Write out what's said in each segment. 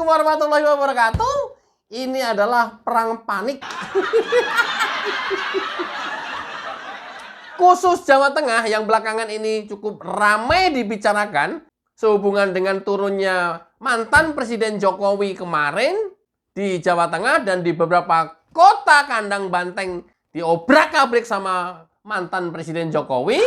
Assalamualaikum warahmatullahi wabarakatuh. Ini adalah perang panik. Khusus Jawa Tengah yang belakangan ini cukup ramai dibicarakan sehubungan dengan turunnya mantan Presiden Jokowi kemarin di Jawa Tengah dan di beberapa kota kandang banteng diobrak-abrik sama mantan Presiden Jokowi.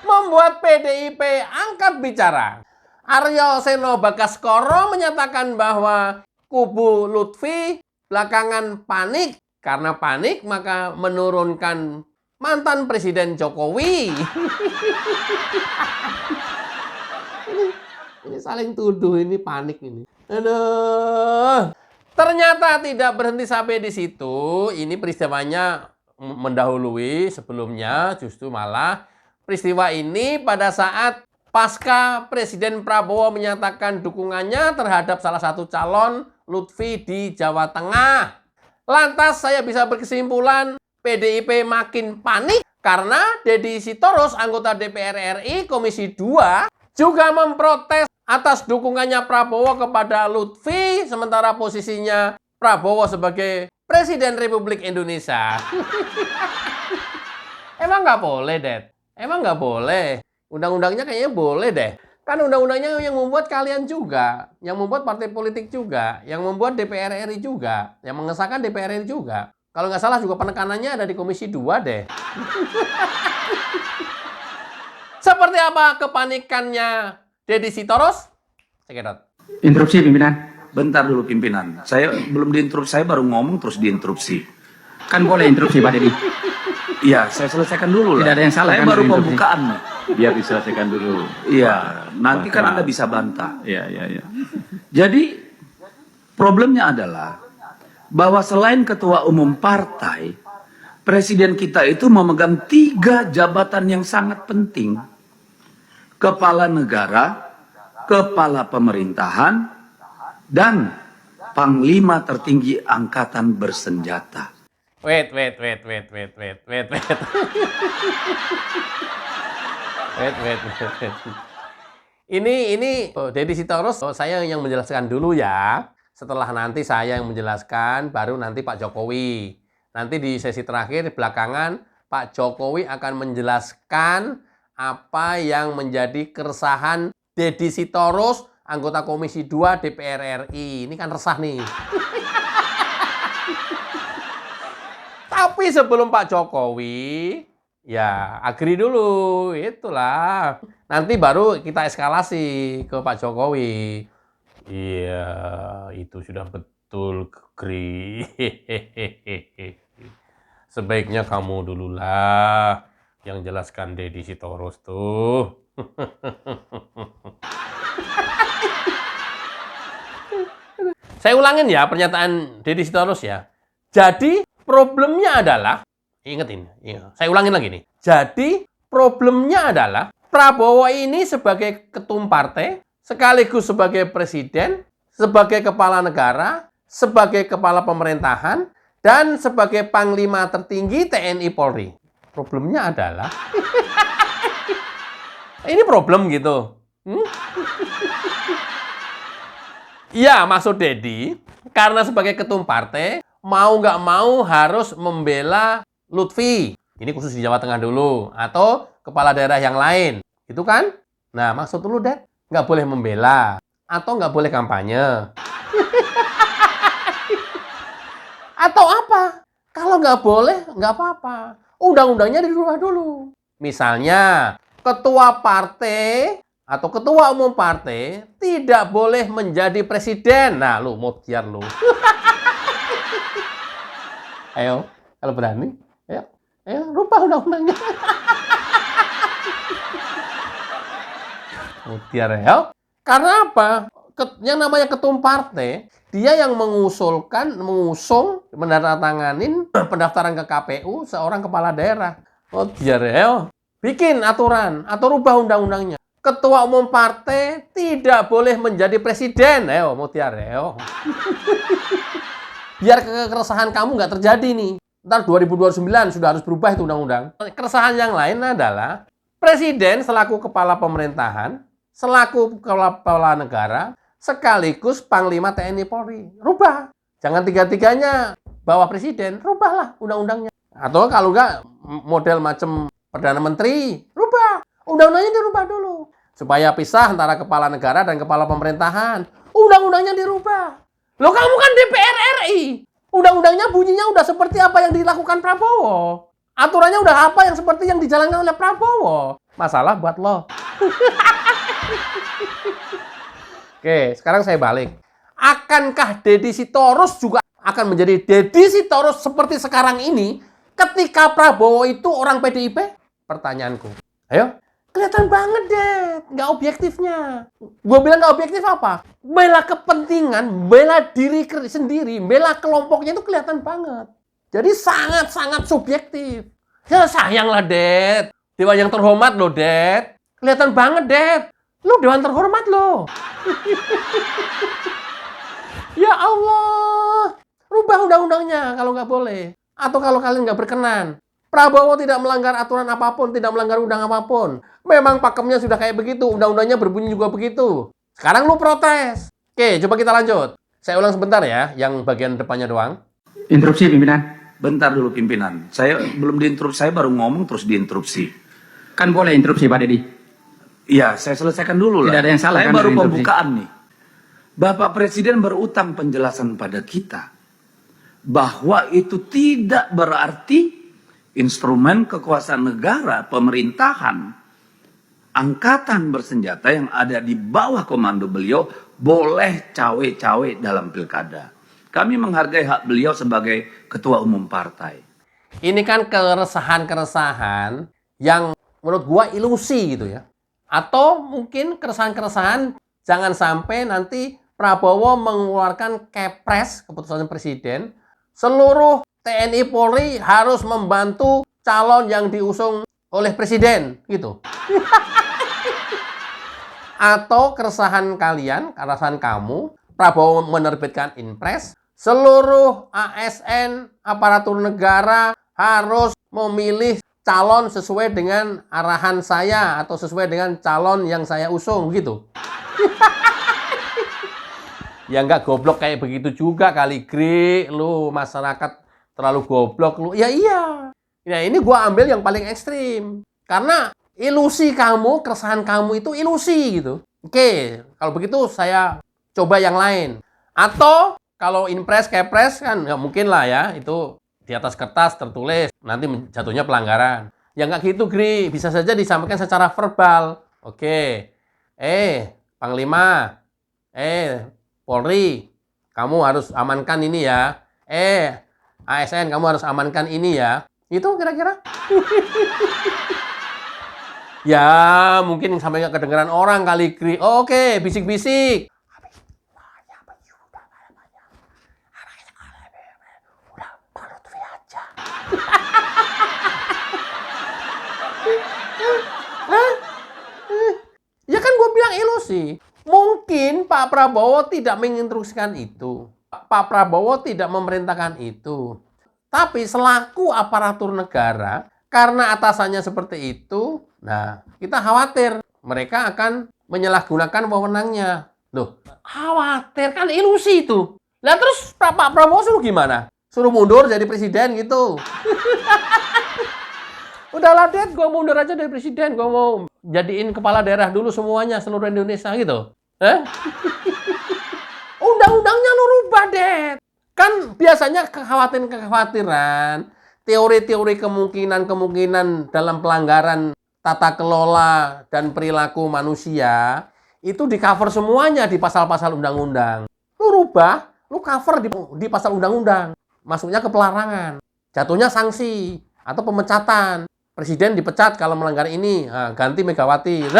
Membuat PDIP angkat bicara. Aryo Seno Bagaskoro menyatakan bahwa kubu Lutfi belakangan panik. Karena panik maka menurunkan mantan Presiden Jokowi. ini saling tuduh, ini panik ini. Aduh. Ternyata tidak berhenti sampai di situ. Ini peristiwanya mendahului sebelumnya, justru malah peristiwa ini pada saat pasca Presiden Prabowo menyatakan dukungannya terhadap salah satu calon Lutfi di Jawa Tengah. Lantas saya bisa berkesimpulan PDIP makin panik karena Deddy Sitorus, anggota DPR RI Komisi 2, juga memprotes atas dukungannya Prabowo kepada Lutfi, sementara posisinya Prabowo sebagai Presiden Republik Indonesia. Emang nggak boleh, Dad? Emang nggak boleh? Undang-undangnya kayaknya boleh deh. Kan undang-undangnya yang membuat kalian juga, yang membuat partai politik juga, yang membuat DPR RI juga, yang mengesahkan DPR RI juga. Kalau nggak salah juga penekanannya ada di Komisi 2 deh. Seperti apa kepanikannya Deddy Sitorus? Cekidot. Interupsi pimpinan. Bentar dulu pimpinan. Saya belum diinterupsi, saya baru ngomong terus diinterupsi. Kan boleh interupsi Pak Deddy. Iya, saya selesaikan dulu lah. Tidak ada yang salah. Saya kan baru interupsi? pembukaan. Biar diselesaikan dulu. Iya, nanti kan Anda bisa bantah. Iya. Jadi problemnya adalah bahwa selain ketua umum partai, presiden kita itu memegang 3 jabatan yang sangat penting. Kepala negara, kepala pemerintahan, dan panglima tertinggi angkatan bersenjata. Wait. Ini Deddy Sitorus, saya yang menjelaskan dulu ya. Setelah nanti saya yang menjelaskan, baru nanti Pak Jokowi. Nanti di sesi terakhir belakangan Pak Jokowi akan menjelaskan apa yang menjadi keresahan Deddy Sitorus, anggota Komisi 2 DPR RI. Ini kan resah nih. Tapi sebelum Pak Jokowi, ya agree dulu, itulah. Nanti baru kita eskalasi ke Pak Jokowi. Iya, itu sudah betul, agree. Sebaiknya kamu dululah yang jelaskan Deddy Sitorus tuh. Saya ulangin ya pernyataan Deddy Sitorus ya. Jadi problemnya adalah, ingetin, saya ulangin lagi nih. Jadi problemnya adalah Prabowo ini sebagai ketum partai, sekaligus sebagai presiden, sebagai kepala negara, sebagai kepala pemerintahan, dan sebagai panglima tertinggi TNI Polri. Problemnya adalah, ini problem gitu. Iya, maksud Deddy, karena sebagai ketum partai, mau nggak mau harus membela Lutfi. Ini khusus di Jawa Tengah dulu. Atau kepala daerah yang lain. Gitu kan? Nah, maksud lu, Dad, nggak boleh membela. Atau nggak boleh kampanye. Atau apa? Kalau nggak boleh, nggak apa-apa. Undang-undangnya dirubah dulu. Misalnya, ketua partai atau ketua umum partai tidak boleh menjadi presiden. Nah, lu mau tiar lu. Ayo, kalau berani, ayo rubah undang-undangnya. Mutiar ya. Karena apa? Yang namanya ketum partai, dia yang mengusung, menandatanganin pendaftaran ke KPU seorang kepala daerah. Mutiar ya. Bikin aturan atau rubah undang-undangnya. Ketua umum partai tidak boleh menjadi presiden. Ayo, mutiar ya. Biar keresahan kamu nggak terjadi nih. Ntar 2029 sudah harus berubah itu undang-undang. Keresahan yang lain adalah Presiden selaku kepala pemerintahan selaku kepala negara sekaligus Panglima TNI Polri. Rubah. Jangan tiga-tiganya bawah presiden, rubahlah undang-undangnya. Atau kalau enggak model macam Perdana Menteri, rubah. Undang-undangnya dirubah dulu. Supaya pisah antara kepala negara dan kepala pemerintahan. Undang-undangnya dirubah. Loh, kamu kan DPR RI. Undang-undangnya bunyinya udah seperti apa yang dilakukan Prabowo. Aturannya udah apa yang seperti yang dijalankan oleh Prabowo. Masalah buat lo. Oke, sekarang saya balik. Akankah Deddy Sitorus juga akan menjadi Deddy Sitorus seperti sekarang ini ketika Prabowo itu orang PDIP? Pertanyaanku. Ayo. Kelihatan banget deh, nggak objektifnya. Gue bilang nggak objektif apa? Bela kepentingan, bela diri sendiri, bela kelompoknya itu kelihatan banget. Jadi sangat-sangat subjektif. Ya sayanglah, Dad. Dewan yang terhormat loh, Dad. Kelihatan banget, Dad. Lu dewan terhormat loh. Ya Allah. Rubah undang-undangnya kalau nggak boleh. Atau kalau kalian nggak berkenan. Prabowo tidak melanggar aturan apapun, tidak melanggar undang apapun. Memang pakemnya sudah kayak begitu, undang-undangnya berbunyi juga begitu. Sekarang lu protes. Oke, coba kita lanjut. Saya ulang sebentar ya, yang bagian depannya doang. Interupsi pimpinan. Bentar dulu pimpinan. Saya belum diinterupsi, saya baru ngomong terus diinterupsi. Kan boleh interupsi Pak Deddy. Iya, saya selesaikan dulu lah. Tidak ada yang salah, Saya kan, baru dengan interupsi? pembukaan nih. Bapak Presiden berutang penjelasan pada kita bahwa itu tidak berarti instrumen kekuasaan negara, pemerintahan, angkatan bersenjata yang ada di bawah komando beliau boleh cawe-cawe dalam pilkada. Kami menghargai hak beliau sebagai ketua umum partai. Ini kan keresahan-keresahan yang menurut gua ilusi gitu ya. Atau mungkin keresahan-keresahan jangan sampai nanti Prabowo mengeluarkan kepres, keputusan presiden, seluruh TNI Polri harus membantu calon yang diusung oleh presiden gitu. Atau keresahan kalian, keresahan kamu, Prabowo menerbitkan Inpres, seluruh ASN aparatur negara harus memilih calon sesuai dengan arahan saya atau sesuai dengan calon yang saya usung gitu. Ya nggak goblok kayak begitu juga kali, Gri. Lu masyarakat terlalu goblok lu. Ya iya. Nah, ini gua ambil yang paling ekstrim. Karena ilusi kamu, keresahan kamu itu ilusi gitu. Oke, kalau begitu saya coba yang lain. Atau kalau Inpres, Kepres kan ya mungkin lah ya, itu di atas kertas tertulis, nanti jatuhnya pelanggaran. Ya nggak gitu, Gri. Bisa saja disampaikan secara verbal. Oke. Panglima. Polri, kamu harus amankan ini ya. ASN, kamu harus amankan ini ya. Itu kira-kira. Ya, mungkin sampai nggak kedengeran orang kali, Gri. Oke, bisik-bisik. Ya kan gue bilang ilusi. Mungkin Pak Prabowo tidak menginstruksikan itu. Pak Prabowo tidak memerintahkan itu. Tapi selaku aparatur negara, karena atasannya seperti itu, nah kita khawatir mereka akan menyalahgunakan wewenangnya. Loh, khawatir kan ilusi itu. Nah terus Pak Prabowo suruh gimana? Suruh mundur jadi presiden gitu. Udahlah, Dad, gue mundur aja dari presiden. Gue mau jadiin kepala daerah dulu semuanya, seluruh Indonesia gitu. Undang-undangnya lu rubah, Dad. Kan biasanya kekhawatiran, teori-teori kemungkinan dalam pelanggaran tata kelola dan perilaku manusia, itu di-cover semuanya di pasal-pasal undang-undang. Lu rubah, lu cover di pasal undang-undang. Masuknya ke pelarangan. Jatuhnya sanksi atau pemecatan. Presiden dipecat kalau melanggar ini, nah, ganti Megawati.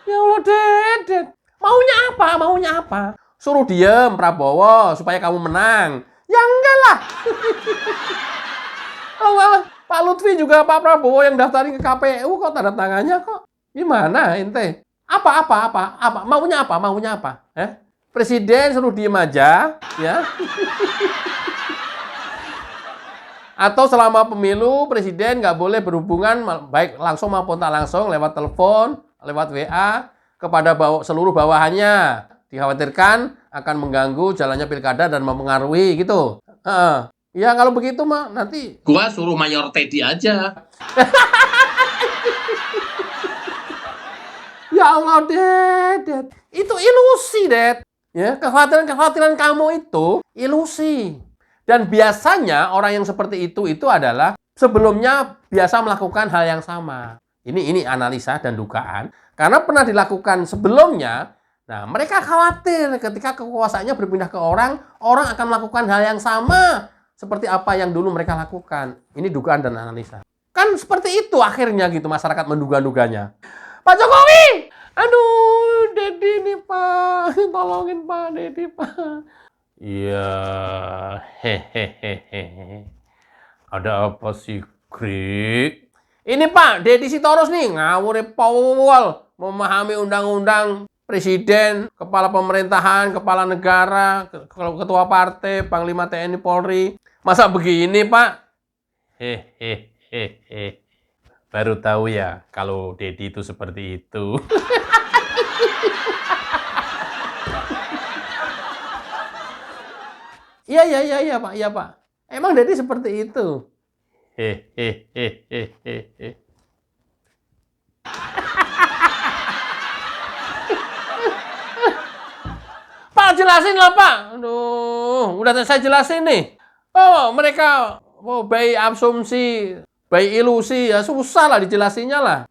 Ya Allah, Ded. Maunya apa? Suruh diem Prabowo supaya kamu menang. Ya enggak lah. Oh, Pak Lutfi juga Pak Prabowo yang daftarin ke KPU kok tanda tangannya kok. Gimana ente? Apa? Maunya apa? Presiden suruh diem aja, ya. Atau selama pemilu, presiden nggak boleh berhubungan baik langsung maupun tak langsung lewat telepon, lewat WA kepada seluruh bawahannya. Dikhawatirkan akan mengganggu jalannya pilkada dan mempengaruhi gitu. Ya kalau begitu mah nanti Gua suruh Mayor Teddy aja. ya Allah, Ded. Itu ilusi, Ded. Ya, kekhawatiran kamu itu ilusi. Dan biasanya orang yang seperti itu adalah sebelumnya biasa melakukan hal yang sama. Ini analisa dan dugaan. Karena pernah dilakukan sebelumnya, nah mereka khawatir ketika kekuasaannya berpindah ke orang akan melakukan hal yang sama seperti apa yang dulu mereka lakukan. Ini dugaan dan analisa. Kan seperti itu akhirnya gitu masyarakat menduga-duganya. Pak Jokowi! Aduh, Dedi nih Pak. Tolongin Pak, Dedi Pak. Iya, hehehe. Ada apa sih, Krik? Ini Pak, Dedi Sitorus nih, ngawur Paul. Memahami undang-undang, presiden, kepala pemerintahan, kepala negara, ketua partai, panglima TNI Polri. Masa begini, Pak? Hehehe. Baru tahu ya, kalau Dedi itu seperti itu. Iya Pak, iya Pak. Emang Dedi seperti itu. Hehehe. Pak jelasin lah Pak. Aduh, udah saya jelasin nih. Oh mereka bayi asumsi, bayi ilusi ya susah lah dijelasinnya lah.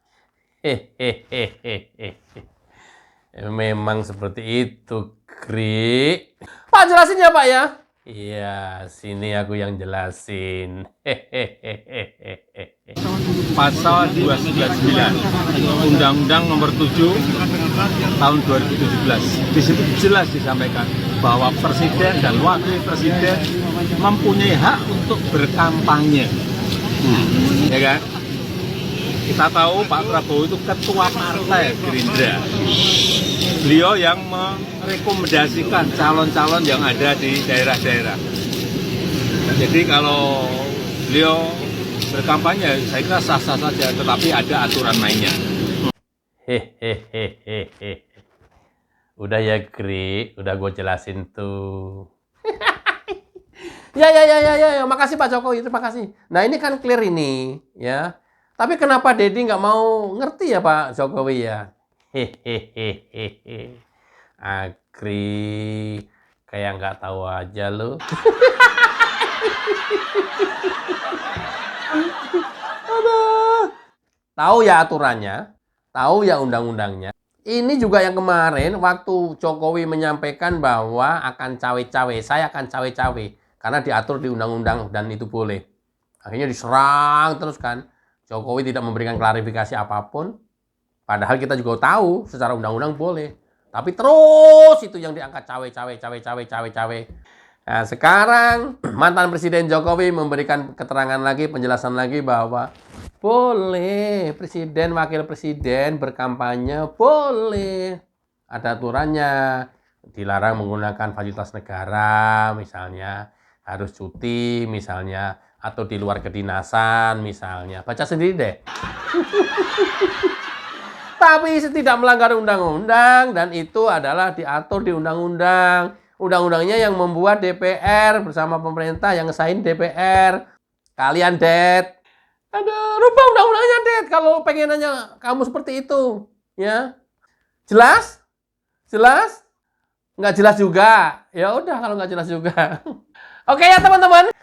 Hehehe. Memang seperti itu, Krik. Pak jelasin ya Pak ya. Iya, sini aku yang jelasin. Pasal 299 Undang-Undang Nomor 7 Tahun 2017. Di situ jelas disampaikan bahwa presiden dan wakil presiden mempunyai hak untuk berkampanye. Ya kan? Kita tahu Pak Prabowo itu ketua partai Gerindra. Beliau yang merekomendasikan calon-calon yang ada di daerah-daerah. Jadi kalau beliau berkampanye, saya kira sah-sah saja, tetapi ada aturan mainnya. Hehehe. Udah ya, Kri. Udah gue jelasin tuh. Ya. Makasih Pak Jokowi, terima kasih. Nah ini kan clear ini, ya. Tapi kenapa Dedi nggak mau ngerti ya Pak Jokowi ya? Hehehe. Akri, kayak nggak tahu aja lo. Tahu ya aturannya, tahu ya undang-undangnya. Ini juga yang kemarin waktu Jokowi menyampaikan bahwa akan cawe-cawe, saya akan cawe-cawe karena diatur di undang-undang dan itu boleh. Akhirnya diserang terus kan. Jokowi tidak memberikan klarifikasi apapun. Padahal kita juga tahu secara undang-undang boleh. Tapi terus itu yang diangkat cawe. Nah, sekarang mantan Presiden Jokowi memberikan keterangan lagi, penjelasan lagi bahwa boleh presiden, wakil presiden berkampanye, boleh. Ada aturannya. Dilarang menggunakan fasilitas negara, misalnya. Harus cuti, misalnya. Atau di luar kedinasan, misalnya. Baca sendiri deh. Tapi tidak melanggar undang-undang, dan itu adalah diatur di undang-undang. Undang-undangnya yang membuat DPR bersama pemerintah, yang ngesain DPR. Kalian, Ded. Rubah undang-undangnya, Ded. Kalau pengenannya kamu seperti itu. Ya. Jelas? Jelas? Nggak jelas juga. Ya udah kalau nggak jelas juga. Oke ya teman-teman.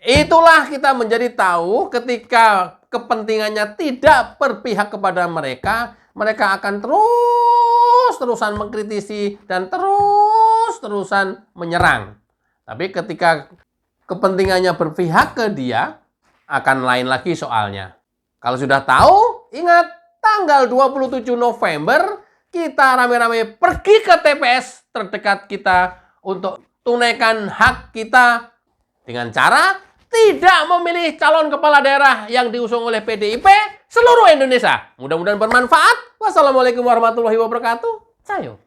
Itulah kita menjadi tahu ketika kepentingannya tidak berpihak kepada mereka, mereka akan terus-terusan mengkritisi dan terus-terusan menyerang. Tapi ketika kepentingannya berpihak ke dia, akan lain lagi soalnya. Kalau sudah tahu, ingat tanggal 27 November kita rame-rame pergi ke TPS terdekat kita untuk tunaikan hak kita dengan cara tidak memilih calon kepala daerah yang diusung oleh PDIP seluruh Indonesia. Mudah-mudahan bermanfaat. Wassalamualaikum warahmatullahi wabarakatuh. Cayo.